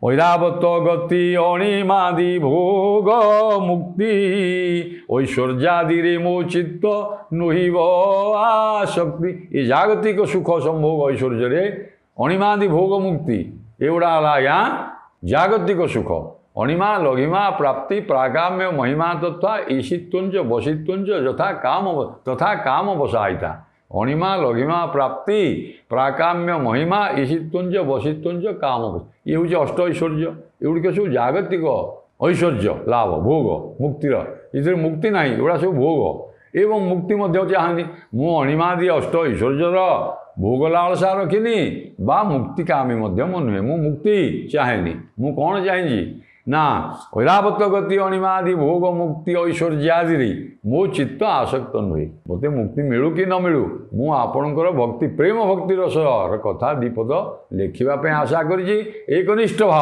ଐରାବତ ଗତି ଅଣିମାଦି ଭୋଗ ମୁକ୍ତି ଐଶ୍ୱର୍ଯ୍ୟାଦିରେ ମୋ ଚିତ୍ତ ନୁହିବ ଆସକ୍ତି। ଏ ଜାଗତିକ ସୁଖ ସମ୍ଭୋଗ ଐଶ୍ୱର୍ଯ୍ୟରେ ଅଣିମାଦି ଭୋଗ ମୁକ୍ତି ଏଗୁଡ଼ା ହେଲା ଆଜ୍ଞା ଜାଗତିକ ସୁଖ। ଅଣିମା ଲଘିମା ପ୍ରାପ୍ତି ପ୍ରାଗାମ୍ୟ ମହିମା ତତ୍ୱା ଈଶିତ୍ୱଞ୍ଚ ବସିତ୍ୱଞ୍ଚ ତଥା କାମ ବସାଇତା। ଅଣିମା ଲଘିମା ପ୍ରାପ୍ତି ପ୍ରାକାମ୍ୟ ମହିମା ଈଶିତ୍ୱଞ୍ଚ ବସିତ୍ୱଞ୍ଚ କାମ। ଇଏ ହେଉଛି ଅଷ୍ଟ ଐଶ୍ୱର୍ଯ୍ୟ। ଏଗୁଡ଼ିକ ସବୁ ଜାଗତିକ ଐଶ୍ୱର୍ଯ୍ୟ ଲାଭ ଭୋଗ ମୁକ୍ତିର। ଏଥିରେ ମୁକ୍ତି ନାହିଁ, ଏଗୁଡ଼ା ସବୁ ଭୋଗ ଏବଂ ମୁକ୍ତି ମଧ୍ୟ ଚାହାଁନ୍ତି। ମୁଁ ଅଣିମାଦି ଅଷ୍ଟ ଐଶ୍ୱର୍ଯ୍ୟର ଭୋଗ ଲାଳସା ରଖିନି ବା ମୁକ୍ତି କାମୀ ମଧ୍ୟ ମୁଁ ନୁହେଁ। ମୁଁ ମୁକ୍ତି ଚାହେଁନି। ମୁଁ କ'ଣ ଚାହିଁଛି ନା ଐରାବତ ଗତି ଅଣିମାଦି ଭୋଗ ମୁକ୍ତି ଐଶ୍ୱର୍ଯ୍ୟାଦିରେ ମୋ ଚିତ୍ତ ଆସକ୍ତ ନୁହେଁ। ମୋତେ ମୁକ୍ତି ମିଳୁ କି ନ ମିଳୁ ମୁଁ ଆପଣଙ୍କର ଭକ୍ତି ପ୍ରେମ ଭକ୍ତି ରସର କଥା ଦିପଦ ଲେଖିବା ପାଇଁ ଆଶା କରିଛି। ଏକନିଷ୍ଠ ଭାବ